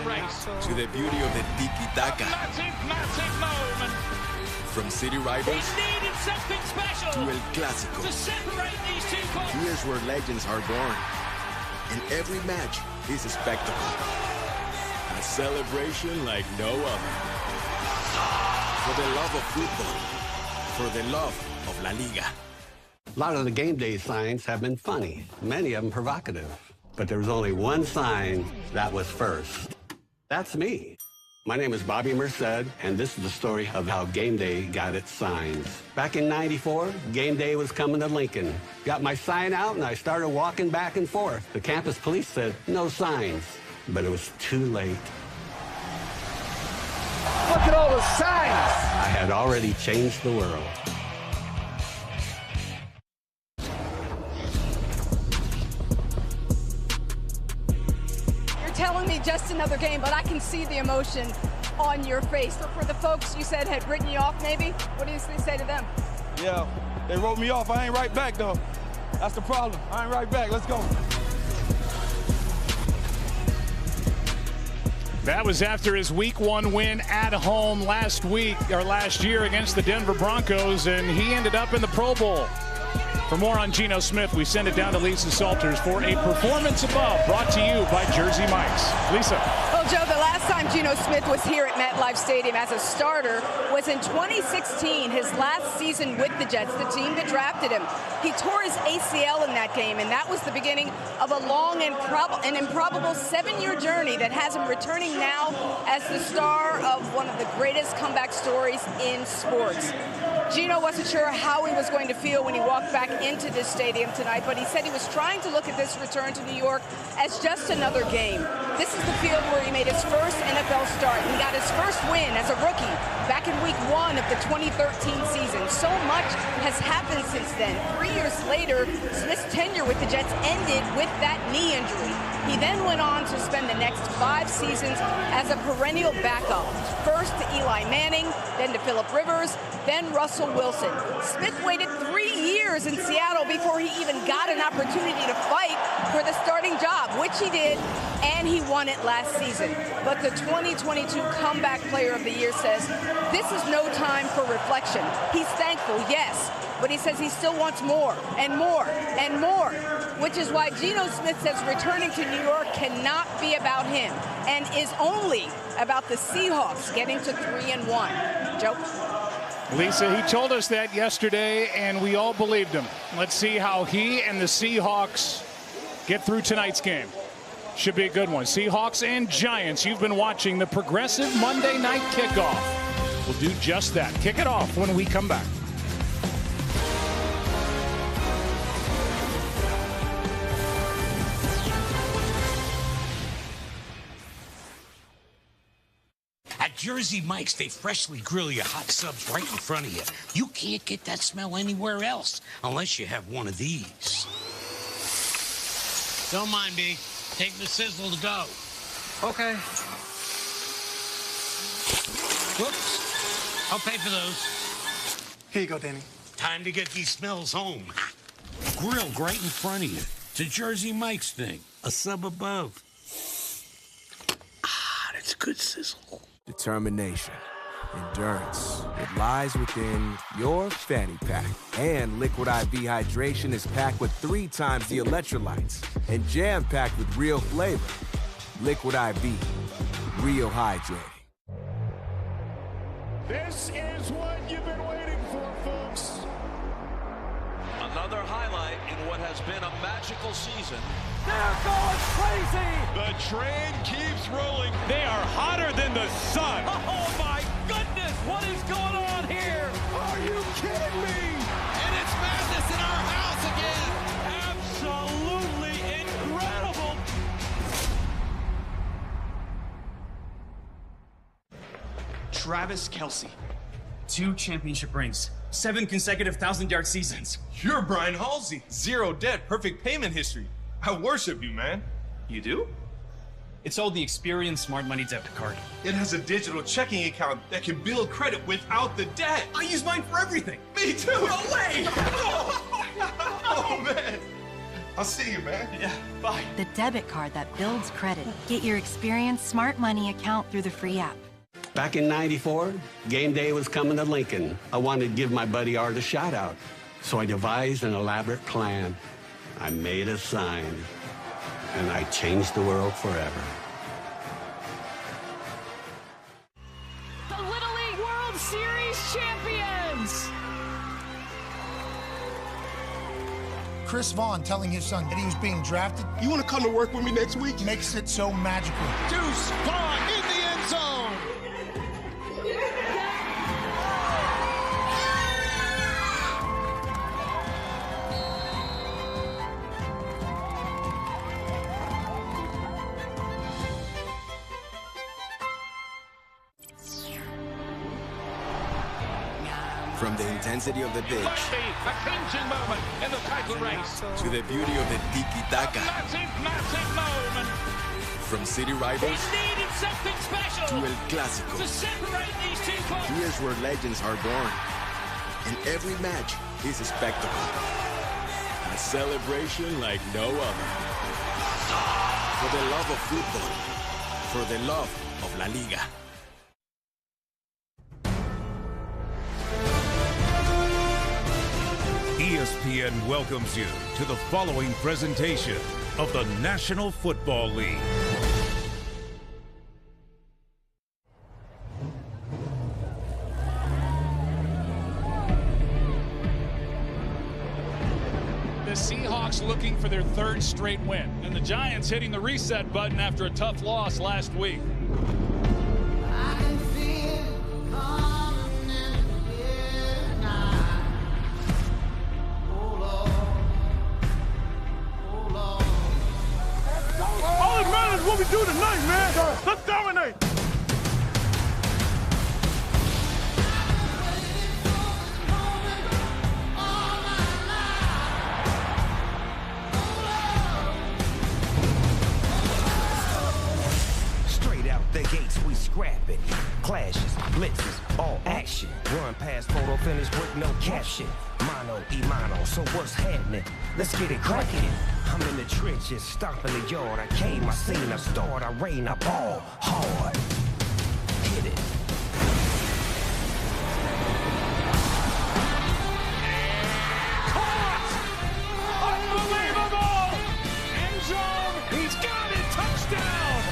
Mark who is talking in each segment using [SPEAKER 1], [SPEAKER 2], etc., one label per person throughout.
[SPEAKER 1] the race.
[SPEAKER 2] To the beauty of the tiki-taka.
[SPEAKER 1] Massive moment.
[SPEAKER 2] From city rivals
[SPEAKER 1] He needed something special
[SPEAKER 2] to El Clásico.
[SPEAKER 1] to separate these two clubs.
[SPEAKER 2] Here's where legends are born. And every match is a spectacle. A celebration like no other. For the love of football. For the love of La Liga.
[SPEAKER 3] A lot of the game day signs have been funny, many of them provocative. But there was only one sign that was first. That's me. My name is Bobby Merced, and this is the story of how game day got its signs. Back in '94, game day was coming to Lincoln. Got my sign out, and I started walking back and forth. The campus police said, no signs. But it was too late.
[SPEAKER 4] Look at all the signs!
[SPEAKER 3] I had already changed the world.
[SPEAKER 5] Telling me just another game, but I can see the emotion on your face. So for the folks you said had written you off, maybe, what do you say to them?
[SPEAKER 6] Yeah, they wrote me off. I ain't right back, though. That's the problem. I ain't right back. Let's go.
[SPEAKER 7] That was after his Week 1 win at home last year against the Denver Broncos, and he ended up in the Pro Bowl. For more on Geno Smith, we send it down to Lisa Salters for a Performance Above, brought to you by Jersey Mike's. Lisa.
[SPEAKER 5] Well, Joe, the last time Geno Smith was here at MetLife Stadium as a starter was in 2016, his last season with the Jets, the team that drafted him. He tore his ACL in that game, and that was the beginning of a long and improbable 7-year journey that has him returning now as the star of one of the greatest comeback stories in sports. Geno wasn't sure how he was going to feel when he walked back into this stadium tonight, but he said he was trying to look at this return to New York as just another game. This is the field where he made his first NFL start. He got his first win as a rookie back in Week 1 of the 2013 season. So much has happened since then. 3 years later, Smith's tenure with the Jets ended with that knee injury. He then went on to spend the next 5 seasons as a perennial backup. First to Eli Manning, then to Phillip Rivers, then Russell Wilson. Smith waited 3 years in Seattle before he even got an opportunity to fight for the starting job, which he did, and he won it last season. But the 2022 Comeback Player of the Year says this is no time for reflection. He's thankful, yes, but he says he still wants more and more and more, which is why Geno Smith says returning to New York cannot be about him and is only about the Seahawks getting to 3-1. Joe?
[SPEAKER 7] Lisa, he told us that yesterday, and we all believed him. Let's see how he and the Seahawks get through tonight's game. Should be a good one. Seahawks and Giants, you've been watching the Progressive Monday Night Kickoff. We'll do just that. Kick it off when we come back.
[SPEAKER 8] At Jersey Mike's, they freshly grill your hot subs right in front of you. You can't get that smell anywhere else unless you have one of these. Don't mind me. Take the sizzle to go.
[SPEAKER 4] Okay.
[SPEAKER 8] Whoops. I'll pay for those.
[SPEAKER 4] Here you go, Danny.
[SPEAKER 8] Time to get these smells home. Grilled right in front of you. It's a Jersey Mike's thing. A sub above. Ah, that's good sizzle.
[SPEAKER 9] Determination, endurance. It lies within your fanny pack. And Liquid IV Hydration is packed with 3 times the electrolytes and jam-packed with real flavor. Liquid IV, real hydrating.
[SPEAKER 1] This is what you've been waiting for, folks.
[SPEAKER 10] Another highlight in what has been a magical season.
[SPEAKER 1] They're going crazy. The train keeps rolling. They are hotter than the sun. Oh, my goodness. What is going on here? Are you kidding me? And it's madness in our house again. Absolutely incredible.
[SPEAKER 11] Travis Kelce. 2 championship rings. 7 consecutive 1,000-yard seasons.
[SPEAKER 12] You're Brian Halsey. 0 debt, perfect payment history. I worship you, man.
[SPEAKER 11] You do? It's called the Experian Smart Money Debit Card.
[SPEAKER 12] It has a digital checking account that can build credit without the debt.
[SPEAKER 11] I use mine for everything.
[SPEAKER 12] Me too.
[SPEAKER 11] No way!
[SPEAKER 12] Oh, man. I'll see you, man. Yeah, bye.
[SPEAKER 13] The debit card that builds credit. Get your Experience Smart Money account through the free app.
[SPEAKER 3] Back in '94, game day was coming to Lincoln. I wanted to give my buddy Art a shout out. So I devised an elaborate plan. I made a sign, and I changed the world forever.
[SPEAKER 14] The Little League World Series champions!
[SPEAKER 15] Chris Vaughn telling his son that he was being drafted.
[SPEAKER 12] You want to come to work with me next week?
[SPEAKER 15] Makes it so magical.
[SPEAKER 1] Deuce Vaughn in the end zone.
[SPEAKER 2] From the intensity of the pitch
[SPEAKER 1] A clinching moment in the title race.
[SPEAKER 2] to the beauty of the tiki-taka.
[SPEAKER 1] Massive moment.
[SPEAKER 2] From city rivals
[SPEAKER 1] Needed something special
[SPEAKER 2] to El Clásico.
[SPEAKER 1] to separate these two clubs.
[SPEAKER 2] Here's where legends are born. And every match is a spectacle. A celebration like no other. For the love of football. For the love of La Liga.
[SPEAKER 16] ESPN welcomes you to the following presentation of the National Football League.
[SPEAKER 7] The Seahawks looking for their third straight win.
[SPEAKER 17] And the Giants hitting the reset button after a tough loss last week.
[SPEAKER 6] All that matters is what we do tonight, man. Let's dominate.
[SPEAKER 18] Straight out the gates, we scrap it. Clashes, blitzes, all action. Run past photo finish with no caption. Mano y mano, so what's happening? Let's get it cracking. I'm in the trenches, stomping the yard. I came, I seen, I start, I rain, I ball hard. Hit it.
[SPEAKER 1] Unbelievable! End zone. He's got it. Touchdown.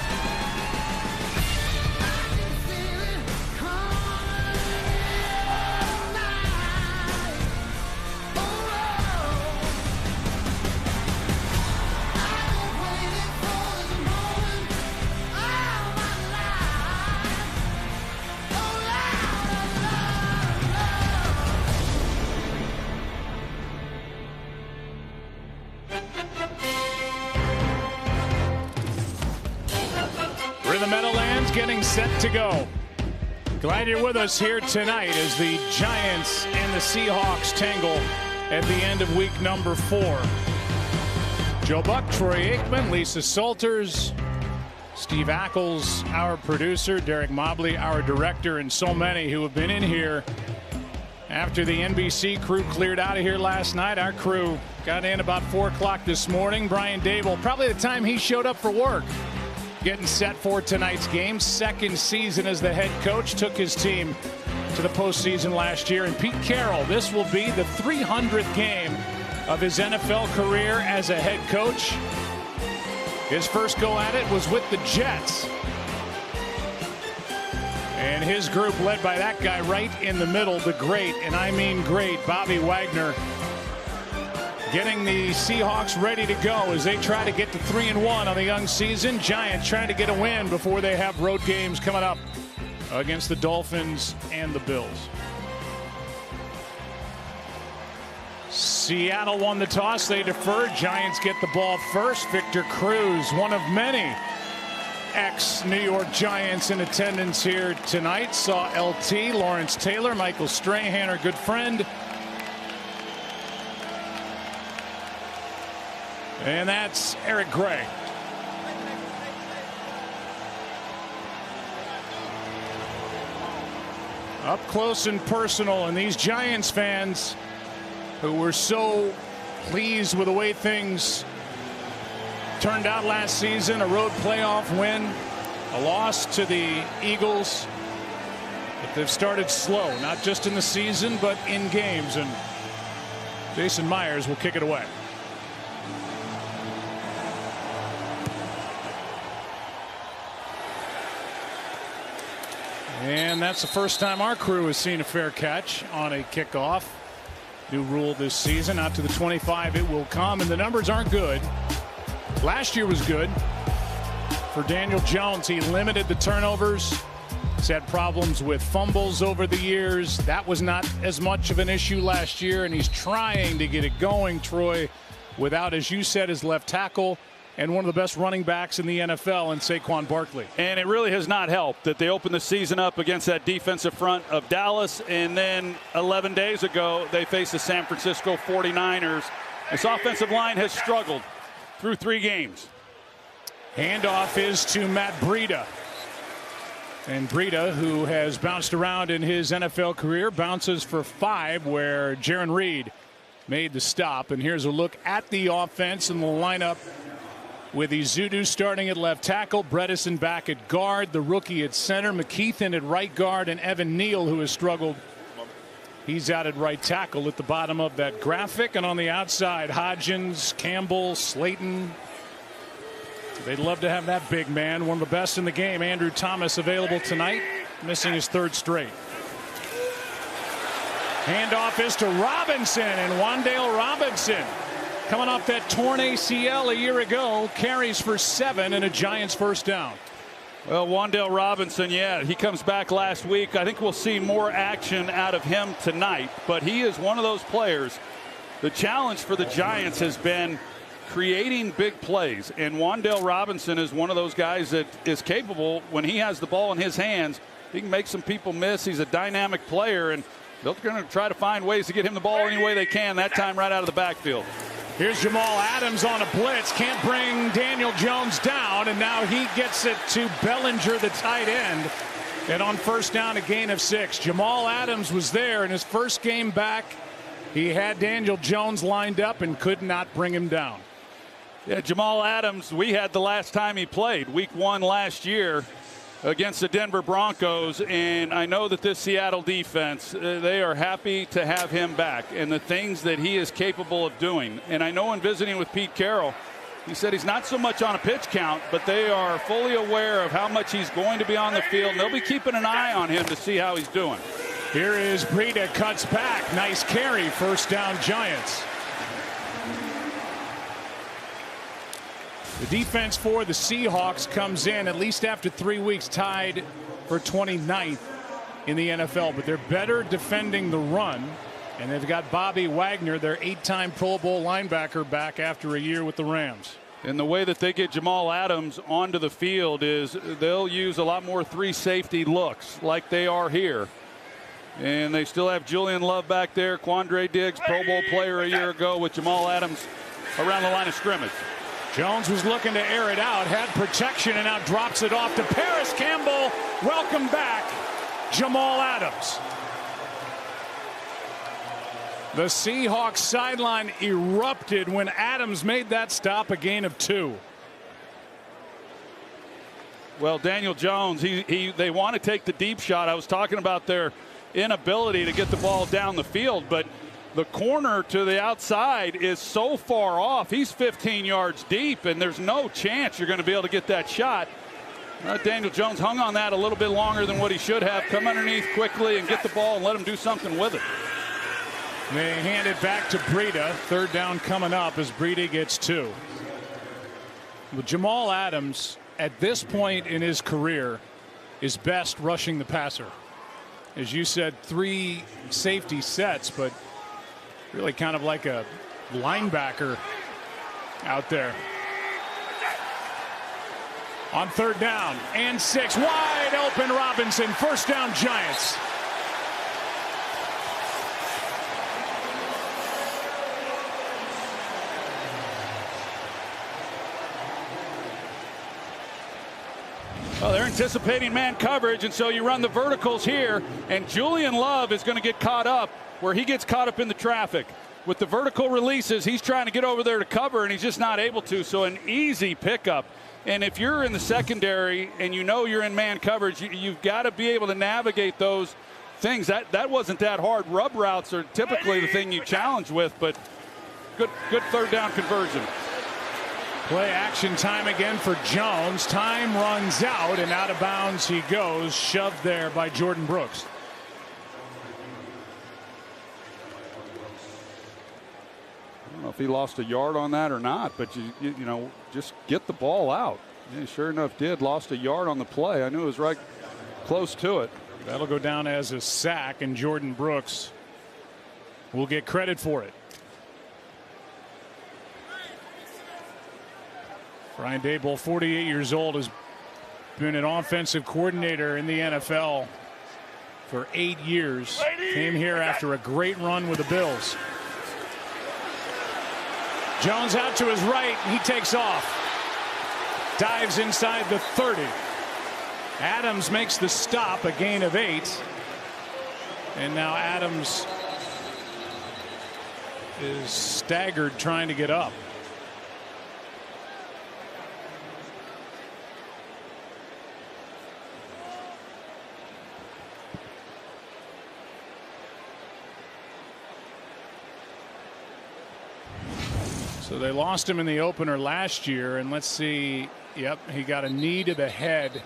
[SPEAKER 7] We're in the Meadowlands getting set to go. Glad you're with us here tonight as the Giants and the Seahawks tangle at the end of week number 4. Joe Buck, Troy Aikman, Lisa Salters, Steve Ackles, our producer, Derek Mobley, our director, and so many who have been in here after the NBC crew cleared out of here last night. Our crew got in about 4 o'clock this morning. Brian Dable, probably the time he showed up for work, getting set for tonight's game. Second season as the head coach, took his team to the postseason last year. And Pete Carroll, this will be the 300th game of his NFL career as a head coach. His first go at it was with the Jets. And his group led by that guy right in the middle, the great, and I mean great, Bobby Wagner, getting the Seahawks ready to go as they try to get to 3-1 on the young season. Giants trying to get a win before they have road games coming up against the Dolphins and the Bills. Seattle won the toss. They deferred. Giants get the ball first. Victor Cruz, one of many ex-New York Giants in attendance here tonight. Saw LT, Lawrence Taylor, Michael Strahan, our good friend. And that's Eric Gray. Up close and personal, and these Giants fans who were so pleased with the way things turned out last season, a road playoff win, a loss to the Eagles. But they've started slow, not just in the season, but in games. And Jason Myers will kick it away. And that's the first time our crew has seen a fair catch on a kickoff. New rule this season. Out to the 25 it will come, and the numbers aren't good. Last year was good for Daniel Jones. He limited the turnovers. He's had problems with fumbles over the years. That was not as much of an issue last year, and he's trying to get it going, Troy, without, as you said, his left tackle and one of the best running backs in the NFL in Saquon Barkley.
[SPEAKER 19] And it really has not helped that they opened the season up against that defensive front of Dallas, and then 11 days ago they faced the San Francisco 49ers. This offensive line has struggled through 3 games.
[SPEAKER 7] Handoff is to Matt Breida. And Breida, who has bounced around in his NFL career, bounces for 5 where Jarran Reed made the stop. And here's a look at the offense and the lineup with Ezeudu starting at left tackle, Bredesen back at guard, the rookie at center, McKeithen at right guard, and Evan Neal, who has struggled. He's out at right tackle at the bottom of that graphic. And on the outside, Hodgins, Campbell, Slayton. They'd love to have that big man, one of the best in the game. Andrew Thomas available tonight, missing his 3rd straight. Handoff is to Robinson, and Wan'Dale Robinson, coming off that torn ACL a year ago, carries for 7 and a Giants first down.
[SPEAKER 19] Well, Wan'Dale Robinson, yeah, he comes back last week. I think we'll see more action out of him tonight, but he is one of those players. The challenge for the Giants has been creating big plays, and Wan'Dale Robinson is one of those guys that is capable. When he has the ball in his hands, he can make some people miss. He's a dynamic player, and they're going to try to find ways to get him the ball any way they can, that time right out of the backfield.
[SPEAKER 7] Here's Jamal Adams on a blitz, can't bring Daniel Jones down, and now he gets it to Bellinger, the tight end, and on first down a gain of 6. Jamal Adams was there in his first game back. He had Daniel Jones lined up and could not bring him down.
[SPEAKER 19] Yeah, Jamal Adams, we had the last time he played, week 1 last year against the Denver Broncos, and I know that this Seattle defense, they are happy to have him back and the things that he is capable of doing. And I know in visiting with Pete Carroll, he said he's not so much on a pitch count, but they are fully aware of how much he's going to be on the field, and they'll be keeping an eye on him to see how he's doing.
[SPEAKER 7] Here is Breida, cuts back, nice carry, first down Giants. The defense for the Seahawks comes in, at least after 3 weeks, tied for 29th in the NFL. But they're better defending the run. And they've got Bobby Wagner, their 8-time Pro Bowl linebacker, back after a year with the Rams.
[SPEAKER 19] And the way that they get Jamal Adams onto the field is they'll use a lot more 3 safety looks like they are here. And they still have Julian Love back there. Quandre Diggs, Pro Bowl player a year ago, with Jamal Adams around the line of scrimmage.
[SPEAKER 7] Jones was looking to air it out, had protection, and now drops it off to Paris Campbell. Welcome back, Jamal Adams. The Seahawks sideline erupted when Adams made that stop, a gain of 2.
[SPEAKER 19] Well, Daniel Jones, they want to take the deep shot. I was talking about their inability to get the ball down the field, but the corner to the outside is so far off. He's 15 yards deep, and there's no chance you're going to be able to get that shot. Daniel Jones hung on that a little bit longer than what he should have. Come underneath quickly and get the ball and let him do something with it.
[SPEAKER 7] They hand it back to Breida. 3rd down coming up as Breida gets 2. Well, Jamal Adams, at this point in his career, is best rushing the passer. As you said, 3 safety sets, but really kind of like a linebacker out there. On 3rd down and 6, wide open Robinson, first down Giants.
[SPEAKER 19] Well, they're anticipating man coverage, and so you run the verticals here, and Julian Love is going to get caught up where he gets caught up in the traffic. with the vertical releases, he's trying to get over there to cover, and he's just not able to. So an easy pickup. And if you're in the secondary and you know you're in man coverage, you've got to be able to navigate those things. That wasn't that hard. Rub routes are typically the thing you challenge with, but good third down conversion.
[SPEAKER 7] Play action time again for Jones. Time runs out, and out of bounds he goes, shoved there by Jordan Brooks.
[SPEAKER 19] I don't know if he lost a yard on that or not, but you know, just get the ball out. He sure enough did. Lost a yard on the play. I knew it was right close to it.
[SPEAKER 7] That'll go down as a sack, and Jordan Brooks will get credit for it. Brian Daboll, 48 years old, has been an offensive coordinator in the NFL for 8 years. Came here after a great run with the Bills. Jones out to his right. He takes off. Dives inside the 30. Adams makes the stop, a gain of 8. And now Adams is staggered trying to get up. So they lost him in the opener last year, and let's see. Yep, he got a knee to the head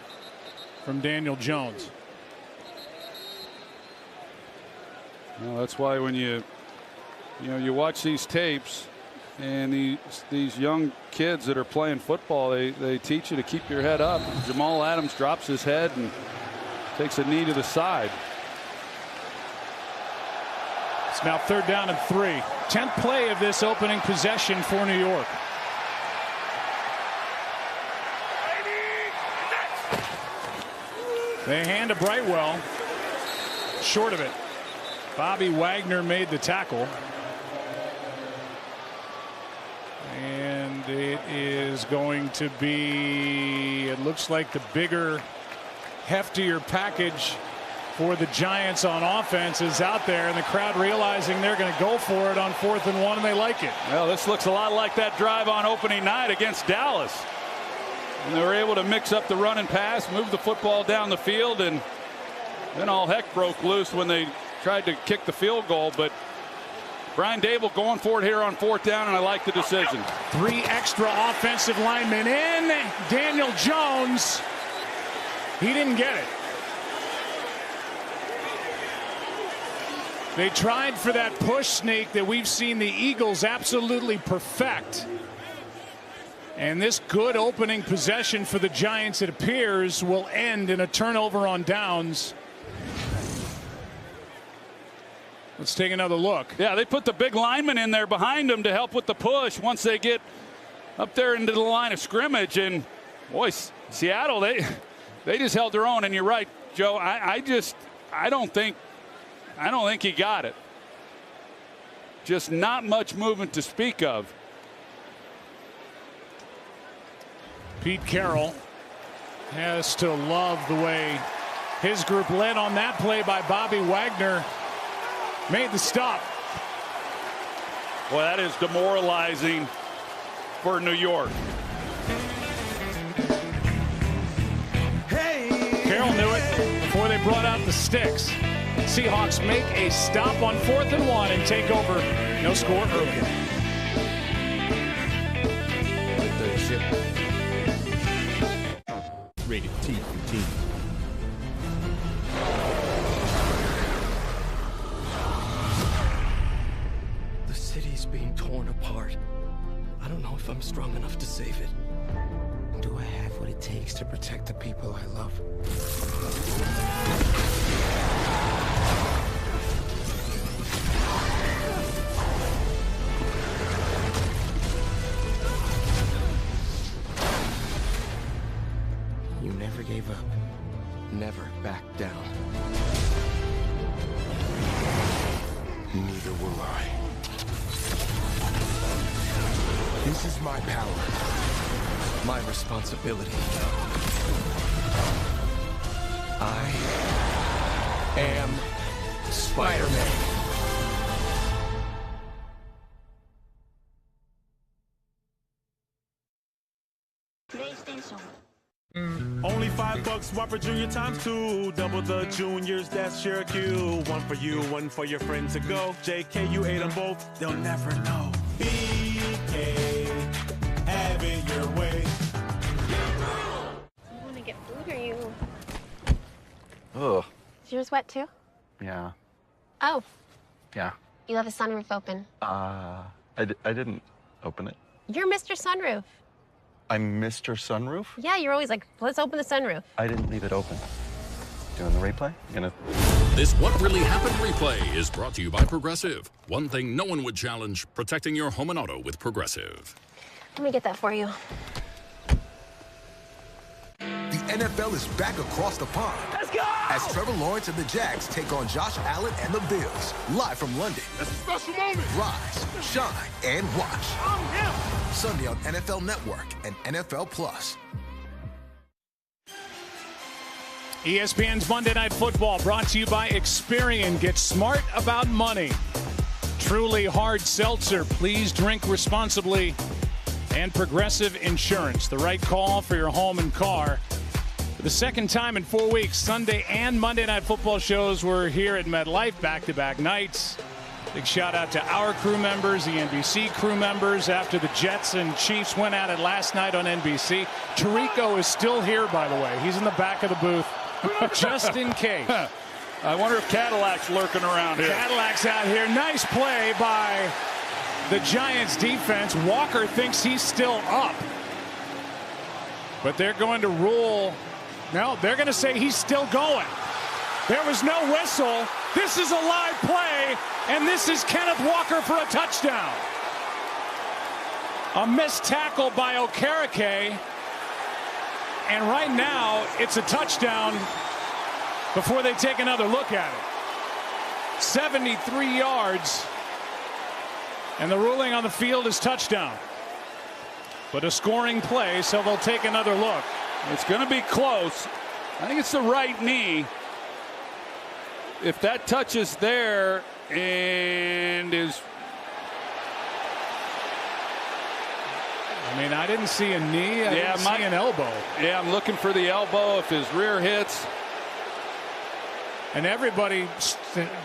[SPEAKER 7] from Daniel Jones.
[SPEAKER 19] Well, that's why when you watch these tapes and these young kids that are playing football, they teach you to keep your head up. Jamal Adams drops his head and takes a knee to the side.
[SPEAKER 7] It's now 3rd down and 3. 10th play of this opening possession for New York. They hand to Brightwell. Short of it. Bobby Wagner made the tackle. And it is going to be, it looks like the bigger, heftier package for the Giants on offense is out there, and the crowd realizing they're going to go for it on 4th and 1, and they like it.
[SPEAKER 19] Well, this looks a lot like that drive on opening night against Dallas. And they were able to mix up the run and pass, move the football down the field, and then all heck broke loose when they tried to kick the field goal. But Brian Daboll going for it here on 4th down, and I like the decision.
[SPEAKER 7] 3 extra offensive linemen in. Daniel Jones, he didn't get it. They tried for that push sneak that we've seen the Eagles absolutely perfect. And this good opening possession for the Giants, it appears, will end in a turnover on downs. Let's take another look.
[SPEAKER 19] Yeah, they put the big lineman in there behind them to help with the push once they get up there into the line of scrimmage. And boy, Seattle, they just held their own. And you're right, Joe. I don't think he got it. Just not much movement to speak of.
[SPEAKER 7] Pete Carroll has to love the way his group led on that play by Bobby Wagner. Made the stop.
[SPEAKER 19] Well, that is demoralizing for New York.
[SPEAKER 7] Hey. Carroll knew it before they brought out the sticks. Seahawks make a stop on 4th and 1 and take over. No score early.
[SPEAKER 20] Rated T for Teen.
[SPEAKER 21] The city's being torn apart. I don't know if I'm strong enough to save it.
[SPEAKER 22] Do I have what it takes to protect the people I love? You never gave up.
[SPEAKER 21] Never back down.
[SPEAKER 22] Neither will I. This is my power.
[SPEAKER 21] My responsibility. I am Spider-Man.
[SPEAKER 5] $5, one for junior times 2. Double the juniors, that's Cherokee. One for you, one for your friends to go. JK, you ate them both, they'll never know. BK, have it your way.
[SPEAKER 20] You want to get food or you?
[SPEAKER 23] Ugh.
[SPEAKER 20] Is yours wet too?
[SPEAKER 23] Yeah.
[SPEAKER 20] Oh,
[SPEAKER 23] Yeah.
[SPEAKER 20] you left the sunroof open.
[SPEAKER 23] I didn't open it.
[SPEAKER 20] You're Mr. Sunroof.
[SPEAKER 23] I'm Mr. Sunroof?
[SPEAKER 20] Yeah, you're always like, let's open the sunroof.
[SPEAKER 23] I didn't leave it open. Doing the replay?
[SPEAKER 24] This What Really Happened replay is brought to you by Progressive. One thing no one would challenge, protecting your home and auto with Progressive.
[SPEAKER 20] Let me get that for you.
[SPEAKER 9] The NFL is back across the pond.
[SPEAKER 20] Let's go!
[SPEAKER 9] As Trevor Lawrence and the Jags take on Josh Allen and the Bills. Live from London.
[SPEAKER 1] That's a special moment.
[SPEAKER 9] Rise, shine, and watch.
[SPEAKER 1] I'm him.
[SPEAKER 9] Sunday on NFL Network and NFL Plus.
[SPEAKER 7] ESPN's Monday Night Football brought to you by Experian. Get smart about money. Truly hard seltzer. Please drink responsibly. And Progressive Insurance, the right call for your home and car. For the second time in 4 weeks, Sunday and Monday Night Football shows were here at MetLife, back-to-back nights. Big shout out to our crew members, the NBC crew members, after the Jets and Chiefs went at it last night on NBC. Tirico is still here, by the way. He's in the back of the booth, just in case.
[SPEAKER 19] I wonder if Cadillac's lurking around here.
[SPEAKER 7] Cadillac's out here. Nice play by the Giants defense. Walker thinks he's still up. But they're going to rule. No, they're going to say he's still going. There was no whistle. This is a live play, and this is Kenneth Walker for a touchdown. A missed tackle by Okereke. And right now, it's a touchdown before they take another look at it. 73 yards. And the ruling on the field is touchdown. But a scoring play, so they'll take another look.
[SPEAKER 19] It's going to be close. I think it's the right knee. If that touches there and is...
[SPEAKER 7] I mean, I didn't see a knee. I didn't see an elbow.
[SPEAKER 19] Yeah, I'm looking for the elbow if his rear hits.
[SPEAKER 7] And everybody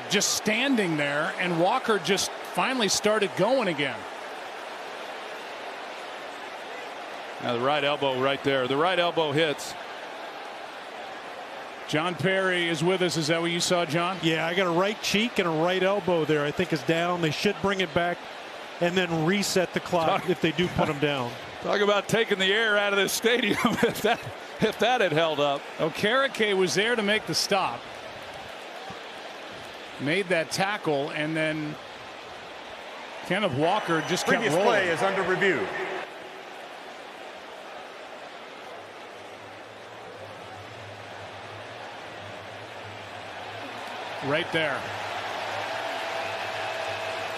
[SPEAKER 7] just standing there, and Walker just finally started going again.
[SPEAKER 19] Now the right elbow right there. The right elbow hits.
[SPEAKER 7] John Perry is with us. Is that what you saw, John?
[SPEAKER 25] Yeah, I got a right cheek and a right elbow there. I think is down. They should bring it back and then reset the clock if they do put him down.
[SPEAKER 19] Talk about taking the air out of this stadium if that had held up.
[SPEAKER 7] Okereke was there to make the stop. Made that tackle, and then Kenneth Walker just kept rolling.
[SPEAKER 26] Previous play is under review.
[SPEAKER 7] Right there.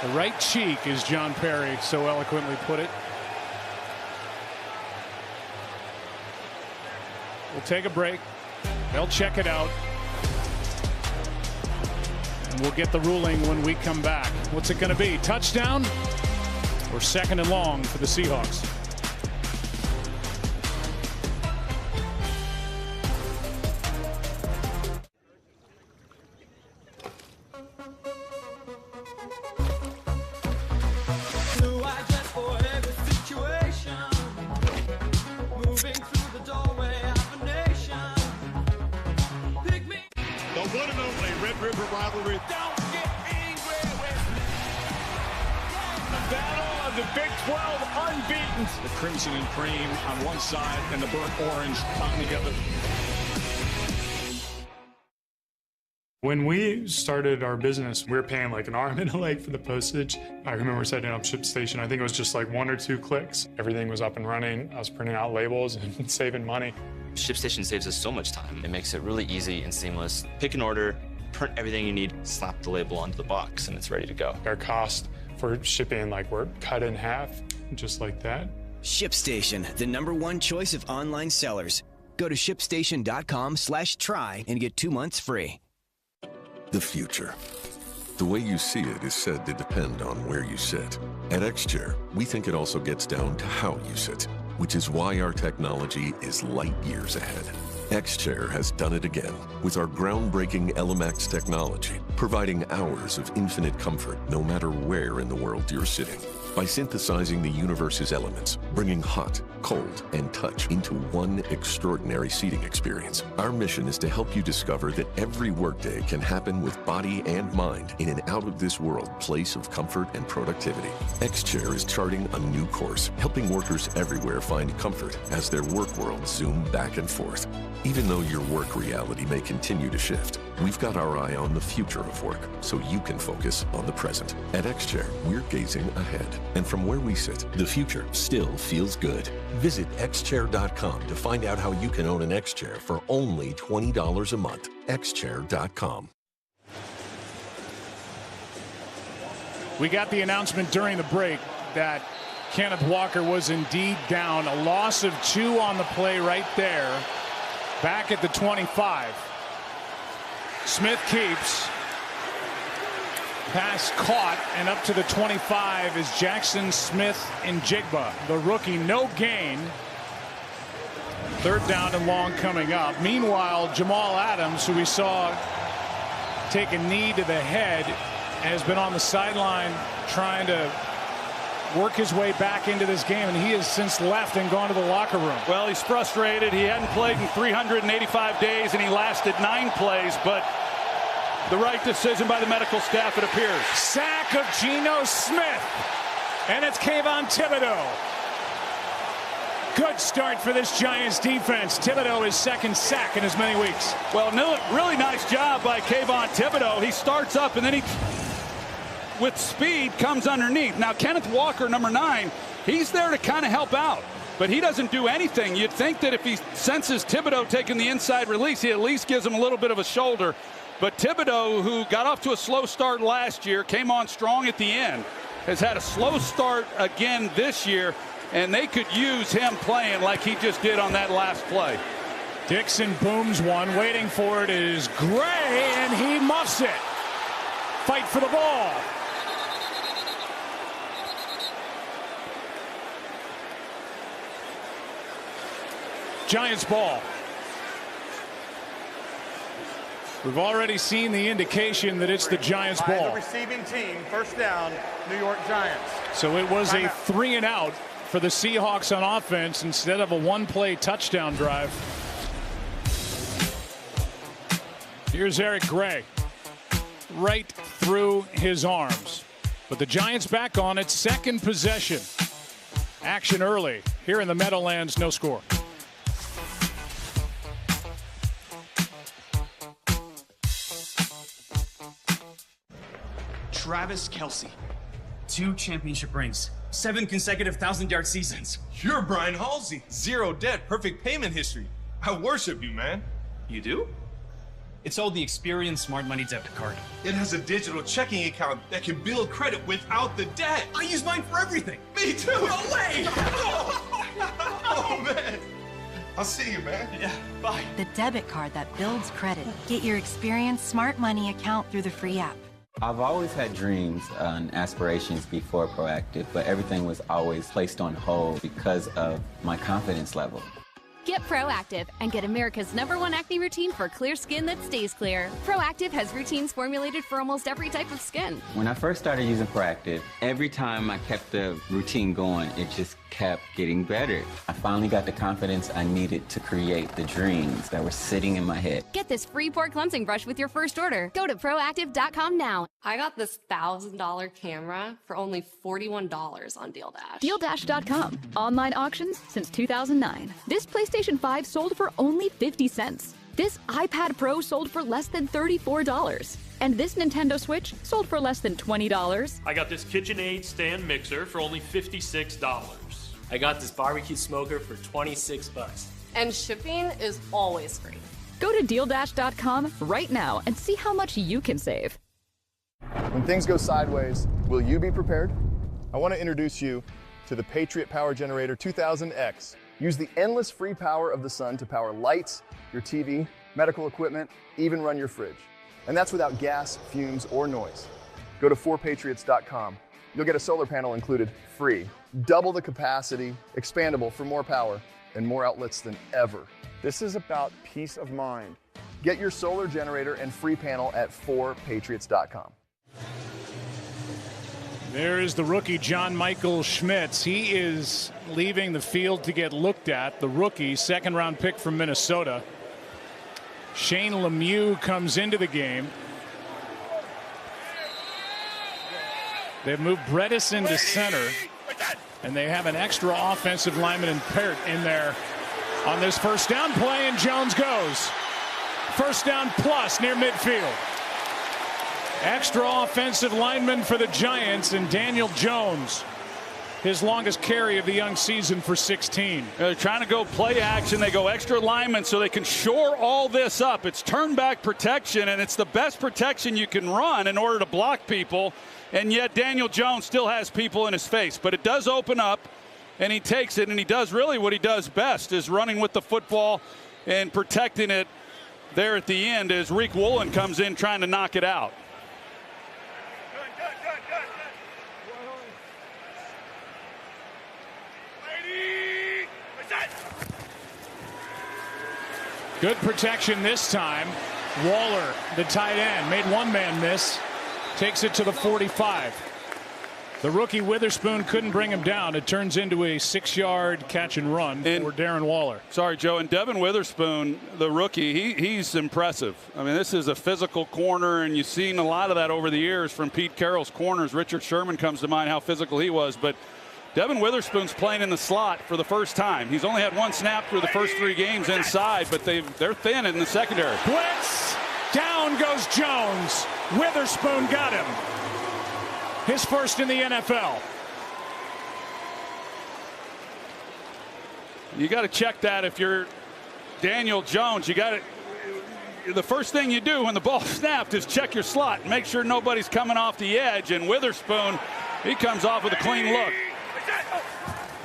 [SPEAKER 7] The right cheek, as John Perry so eloquently put it. We'll take a break. They'll check it out. And we'll get the ruling when we come back. What's it going to be? Touchdown or second and long for the Seahawks?
[SPEAKER 1] The crimson and cream on one side and the burnt orange coming together.
[SPEAKER 27] When we started our business, we were paying like an arm and a leg for the postage. I remember setting up ShipStation. I think it was just like 1 or 2 clicks. Everything was up and running. I was printing out labels and saving money.
[SPEAKER 28] ShipStation saves us so much time. It makes it really easy and seamless. Pick an order, print everything you need, slap the label onto the box, and it's ready to go.
[SPEAKER 27] Our cost for shipping, like, we're cut in half, just like that.
[SPEAKER 29] ShipStation, the #1 choice of online sellers. Go to shipstation.com/try and get 2 months free.
[SPEAKER 30] The future. The way you see it is said to depend on where you sit. At X-Chair, we think it also gets down to how you sit, which is why our technology is light years ahead. X-Chair has done it again with our groundbreaking LMX technology, providing hours of infinite comfort no matter where in the world you're sitting. By synthesizing the universe's elements, bringing hot, cold, and touch into one extraordinary seating experience, our mission is to help you discover that every workday can happen with body and mind in an out-of-this-world place of comfort and productivity. X-Chair is charting a new course, helping workers everywhere find comfort as their work worlds zoom back and forth. Even though your work reality may continue to shift, we've got our eye on the future of work so you can focus on the present. At X-Chair, we're gazing ahead. And from where we sit, the future still feels good. Visit xchair.com to find out how you can own an X-Chair for only $20 a month. xchair.com.
[SPEAKER 7] We got the announcement during the break that Kenneth Walker was indeed down. A loss of 2 on the play right there. Back at the 25. Smith keeps. Pass caught, and up to the 25 is Jackson Smith-Njigba, the rookie. No gain. 3rd down and long coming up. Meanwhile, Jamal Adams, who we saw take a knee to the head, has been on the sideline trying to work his way back into this game, and he has since left and gone to the locker room.
[SPEAKER 19] Well, he's frustrated. He hadn't played in 385 days, and he lasted 9 plays, but the right decision by the medical staff, it appears.
[SPEAKER 7] Sack of Geno Smith, and it's Kayvon Thibodeau. Good start for this Giants defense. Thibodeau is 2nd sack in as many weeks.
[SPEAKER 19] Well, really nice job by Kayvon Thibodeau. He starts up, and then he, with speed, comes underneath. Now, Kenneth Walker, number 9, he's there to kind of help out, but he doesn't do anything. You'd think that if he senses Thibodeau taking the inside release, he at least gives him a little bit of a shoulder. But Thibodeau, who got off to a slow start last year, came on strong at the end, has had a slow start again this year, and they could use him playing like he just did on that last play.
[SPEAKER 7] Dixon booms one. Waiting for it is Gray, and he muffs it. Fight for the ball. Giants ball. We've already seen the indication that it's the Giants ball.
[SPEAKER 3] The receiving team, 1st down, New York Giants.
[SPEAKER 7] So it was a 3 and out for the Seahawks on offense instead of a 1-play touchdown drive. Here's Eric Gray. Right through his arms. But the Giants back on it. 2nd possession. Action early. Here in the Meadowlands, no score.
[SPEAKER 4] Travis Kelce, 2 championship rings, 7 consecutive 1,000-yard seasons.
[SPEAKER 8] You're Brian Halsey. 0 debt, perfect payment history. I worship you, man.
[SPEAKER 4] You do? It's all the Experian Smart Money debit card.
[SPEAKER 8] It has a digital checking account that can build credit without the debt.
[SPEAKER 4] I use mine for everything.
[SPEAKER 8] Me too.
[SPEAKER 4] No way.
[SPEAKER 8] Oh, man. I'll see you, man.
[SPEAKER 4] Yeah, bye.
[SPEAKER 10] The debit card that builds credit. Get your Experian Smart Money account through the free app.
[SPEAKER 11] I've always had dreams and aspirations before Proactive, but everything was always placed on hold because of my confidence level.
[SPEAKER 12] Get Proactive and get America's #1 acne routine for clear skin that stays clear. Proactive has routines formulated for almost every type of skin.
[SPEAKER 11] When I first started using Proactive, every time I kept the routine going, it just kept getting better. I finally got the confidence I needed to create the dreams that were sitting in my head.
[SPEAKER 12] Get this free pore cleansing brush with your first order. Go to Proactive.com now.
[SPEAKER 13] I got this $1,000 camera for only $41 on DealDash.
[SPEAKER 14] DealDash.com. Online auctions since 2009. This PlayStation 5 sold for only 50 cents. This iPad Pro sold for less than $34. And this Nintendo Switch sold for less than $20.
[SPEAKER 15] I got this KitchenAid stand mixer for only $56. I got this barbecue smoker for $26.
[SPEAKER 13] And shipping is always free.
[SPEAKER 14] Go to DealDash.com right now and see how much you can save.
[SPEAKER 26] When things go sideways, will you be prepared? I want to introduce you to the Patriot Power Generator 2000X. Use the endless free power of the sun to power lights, your TV, medical equipment, even run your fridge. And that's without gas, fumes, or noise. Go to 4patriots.com. You'll get a solar panel included free, double the capacity, expandable for more power, and more outlets than ever. This is about peace of mind. Get your solar generator and free panel at 4patriots.com.
[SPEAKER 7] There is the rookie, John Michael Schmitz. He is leaving the field to get looked at. The rookie, second-round pick from Minnesota. Shane Lemieux comes into the game. They've moved Bredesen to center, and they have an extra offensive lineman in Pert in there on this first down play, and Jones goes. First down plus near midfield. Extra offensive lineman for the Giants, and Daniel Jones, his longest carry of the young season for 16.
[SPEAKER 19] They're trying to go play action. They go extra lineman so they can shore all this up. It's turn back protection, and it's the best protection you can run in order to block people. And yet Daniel Jones still has people in his face. But it does open up, and he takes it, and he does really what he does best, is running with the football and protecting it there at the end as Reek Woolen comes in trying to knock it out.
[SPEAKER 7] Good protection this time. Waller, the tight end, made one man miss. Takes it to the 45. The rookie Witherspoon couldn't bring him down. It turns into a 6-yard catch and run for Darren Waller.
[SPEAKER 19] Sorry, Joe. And Devin Witherspoon, the rookie, he's impressive. I mean, this is a physical corner, and you've seen a lot of that over the years from Pete Carroll's corners. Richard Sherman comes to mind, how physical he was. But Devin Witherspoon's playing in the slot for the first time. He's only had one snap through the first 3 games inside, but they're thin in the secondary.
[SPEAKER 7] Blitz! Down goes Jones. Witherspoon got him. His first in the NFL.
[SPEAKER 19] You got to check that if you're Daniel Jones. You got to. The first thing you do when the ball snapped is check your slot and make sure nobody's coming off the edge. And Witherspoon, he comes off with a clean look.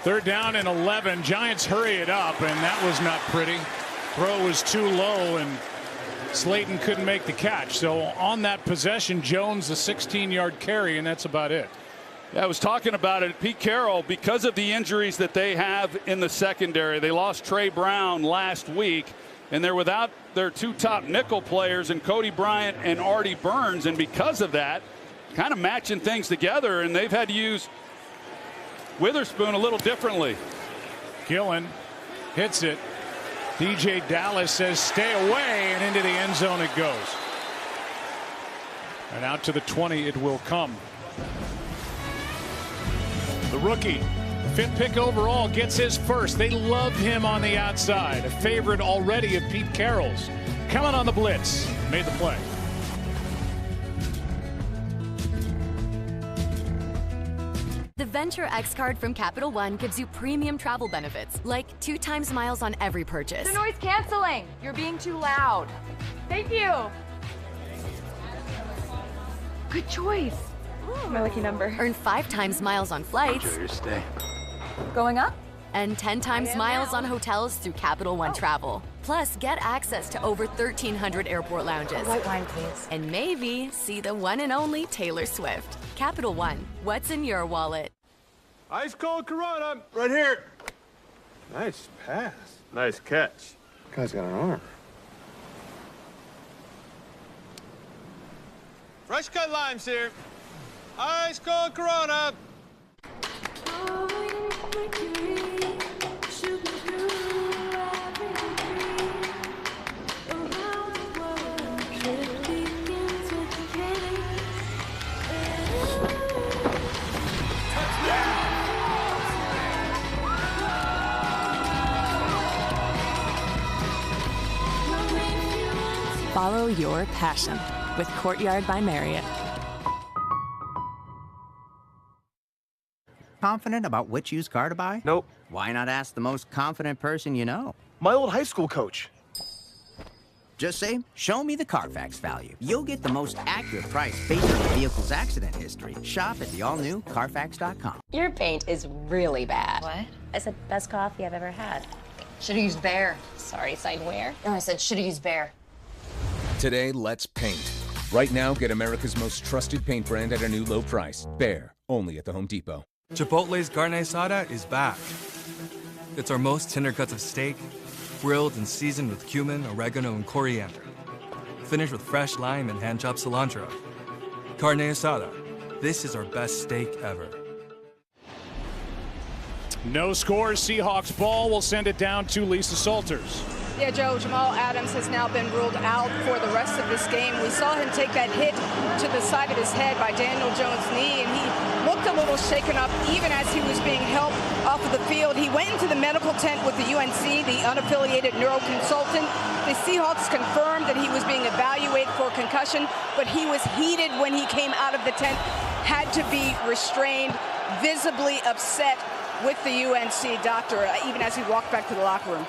[SPEAKER 7] Third down and 11. Giants hurry it up, and that was not pretty. Throw was too low, and Slayton couldn't make the catch. So on that possession, Jones a 16-yard carry, and that's about it.
[SPEAKER 19] Yeah, I was talking about it. Pete Carroll, because of the injuries that they have in the secondary, they lost Trey Brown last week, and they're without their 2 top nickel players in Cody Bryant and Artie Burns. And because of that, kind of matching things together, and they've had to use Witherspoon a little differently.
[SPEAKER 7] Gillen hits it. DJ Dallas says stay away, and into the end zone it goes. And out to the 20 it will come. The rookie, 5th pick overall, gets his first. They love him on the outside. A favorite already of Pete Carroll's. Coming on the blitz. Made the play.
[SPEAKER 12] The Venture X card from Capital One gives you premium travel benefits, like 2 times miles on every purchase.
[SPEAKER 2] The noise canceling. You're being too loud. Thank you. Good choice. Ooh, my lucky number.
[SPEAKER 12] Earn 5 times miles on flights.
[SPEAKER 2] Enjoy your stay. Going up?
[SPEAKER 12] And 10 times miles on hotels through Capital One Travel. Plus, get access to over 1,300 airport lounges.
[SPEAKER 2] White wine, please.
[SPEAKER 12] And maybe see the one and only Taylor Swift. Capital One, what's in your wallet?
[SPEAKER 3] Ice cold Corona, right here. Nice pass. Nice catch. Guy's got an arm. Fresh cut limes here. Ice cold Corona.
[SPEAKER 5] Follow your passion with Courtyard by Marriott.
[SPEAKER 6] Confident about which used car to buy?
[SPEAKER 16] Nope.
[SPEAKER 6] Why not ask the most confident person you know?
[SPEAKER 16] My old high school coach.
[SPEAKER 6] Just say, show me the Carfax value. You'll get the most accurate price based on the vehicle's accident history. Shop at the all-new Carfax.com.
[SPEAKER 17] Your paint is really bad.
[SPEAKER 2] What?
[SPEAKER 17] I said best coffee I've ever had.
[SPEAKER 2] Should have used Bear.
[SPEAKER 17] Sorry, side where?
[SPEAKER 2] No, I said should have used Bear.
[SPEAKER 18] Today, let's paint. Right now, get America's most trusted paint brand at a new low price. Bear, only at the Home Depot.
[SPEAKER 21] Chipotle's carne asada is back. It's our most tender cuts of steak,
[SPEAKER 1] grilled and seasoned with cumin, oregano, and coriander. Finish with fresh lime and hand-chopped cilantro. Carne asada. This is our best steak ever.
[SPEAKER 7] No score. Seahawks ball. Will send it down to Lisa Salters.
[SPEAKER 9] Yeah, Joe, Jamal Adams has now been ruled out for the rest of this game. We saw him take that hit to the side of his head by Daniel Jones' knee, and he looked a little shaken up even as he was being helped off of the field. He went into the medical tent with the UNC, the unaffiliated neuroconsultant. The Seahawks confirmed that he was being evaluated for concussion, but he was heated when he came out of the tent, had to be restrained, visibly upset with the UNC doctor, even as he walked back to the locker room.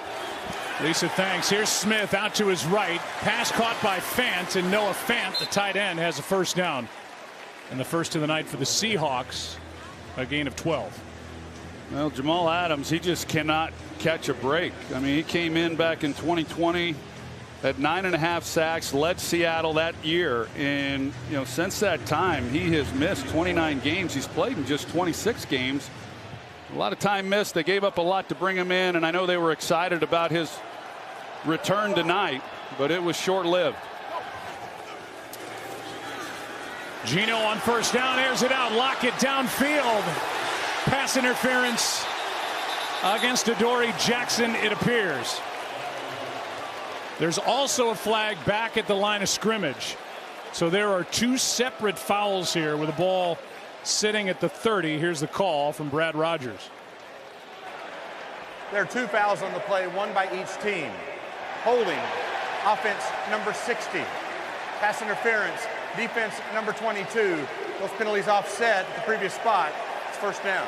[SPEAKER 7] Lisa, thanks. Here's Smith out to his right. Pass caught by Fant, and Noah Fant, the tight end, has a first down. And the first of the night for the Seahawks, a gain of 12.
[SPEAKER 19] Well, Jamal Adams, he just cannot catch a break. I mean, he came in back in 2020, had 9.5 sacks, led Seattle that year. And, you know, since that time, he has missed 29 games. He's played in just 26 games. A lot of time missed. They gave up a lot to bring him in, and I know they were excited about his return tonight, but it was short-lived.
[SPEAKER 7] Gino on first down, airs it out, Lockett downfield. Pass interference against Adoree Jackson, it appears. There's also a flag back at the line of scrimmage. So there are two separate fouls here with the ball sitting at the 30. Here's the call from Brad Rogers.
[SPEAKER 16] There are two fouls on the play, one by each team. Holding, offense number 60. Pass interference, defense number 22. Those penalties offset at the previous spot. It's first down.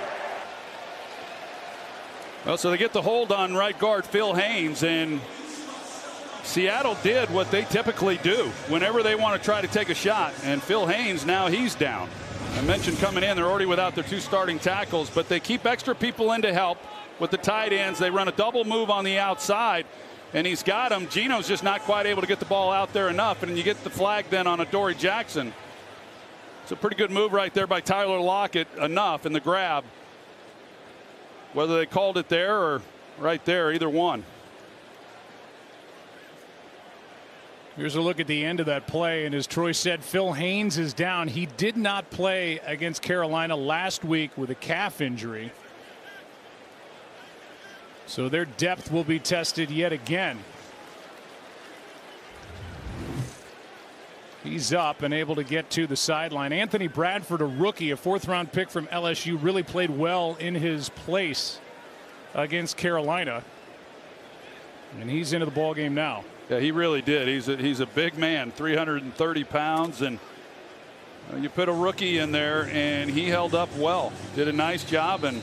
[SPEAKER 19] Well, so they get the hold on right guard Phil Haynes, and Seattle did what they typically do whenever they want to try to take a shot. And Phil Haynes, now he's down. I mentioned coming in, they're already without their two starting tackles, but they keep extra people in to help with the tight ends. They run a double move on the outside, and he's got him. Gino's just not quite able to get the ball out there enough, and you get the flag then on Adoree Jackson. It's a pretty good move right there by Tyler Lockett, enough in the grab. Whether they called it there or right there, either one.
[SPEAKER 7] Here's a look at the end of that play, and as Troy said, Phil Haynes is down. He did not play against Carolina last week with a calf injury. So their depth will be tested yet again. He's up and able to get to the sideline. Anthony Bradford, a rookie, a fourth-round pick from LSU, really played well in his place against Carolina. And he's into the ball game now.
[SPEAKER 19] Yeah, he really did. He's a big man, 330 pounds, and you put a rookie in there, and he held up well. Did a nice job, and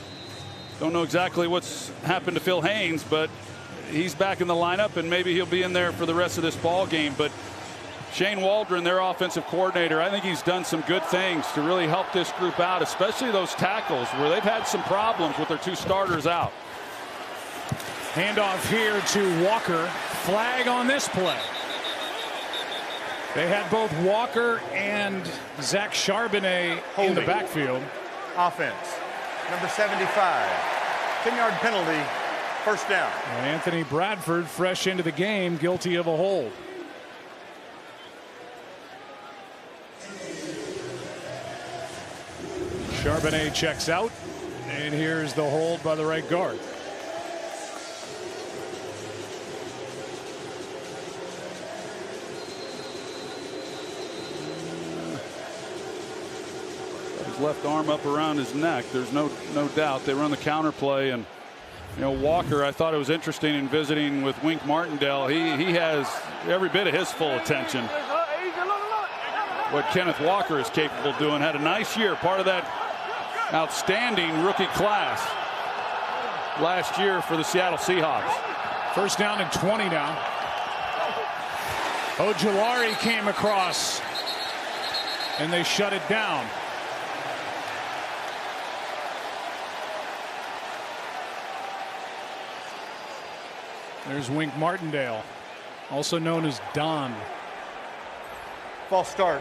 [SPEAKER 19] don't know exactly what's happened to Phil Haynes, but he's back in the lineup, and maybe he'll be in there for the rest of this ball game. But Shane Waldron, their offensive coordinator, I think he's done some good things to really help this group out, especially those tackles where they've had some problems with their two starters out.
[SPEAKER 7] Handoff here to Walker. Flag on this play. They had both Walker and Zach Charbonnet in the backfield.
[SPEAKER 16] Offense, number 75. 10-yard penalty, first down.
[SPEAKER 7] And Anthony Bradford, fresh into the game, guilty of a hold. Charbonnet checks out, and here's the hold by the right guard.
[SPEAKER 19] His left arm up around his neck. There's no doubt. They run the counter play, and you know, Walker, I thought it was interesting in visiting with Wink Martindale. He has every bit of his full attention. What Kenneth Walker is capable of doing. Had a nice year, part of that outstanding rookie class last year for the Seattle Seahawks.
[SPEAKER 7] First down and 20 now. Ojulari came across, and they shut it down. There's Wink Martindale, also known as Don.
[SPEAKER 16] False start.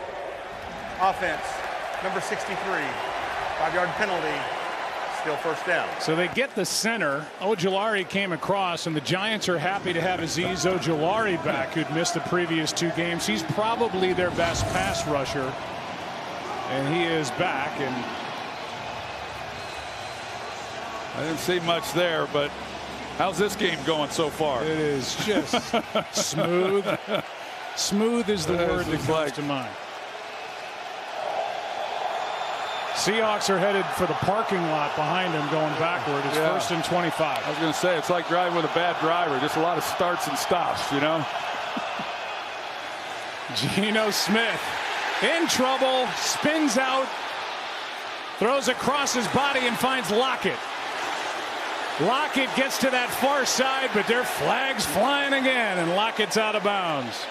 [SPEAKER 16] Offense, number 63. 5-yard penalty. Still first down.
[SPEAKER 7] So they get the center. Ojulari came across, and the Giants are happy to have Azeez Ojulari back, who'd missed the previous 2 games. He's probably their best pass rusher, and he is back. And
[SPEAKER 19] I didn't see much there, but how's this game going so far?
[SPEAKER 7] It is just smooth. Smooth is the word that comes to mind. Seahawks are headed for the parking lot behind him, going backward. It's first and 25.
[SPEAKER 19] I was going to say, it's like driving with a bad driver. Just a lot of starts and stops, you know.
[SPEAKER 7] Geno Smith in trouble, spins out, throws across his body and finds Lockett. Lockett gets to that far side, but their flag's flying again, and Lockett's out of bounds.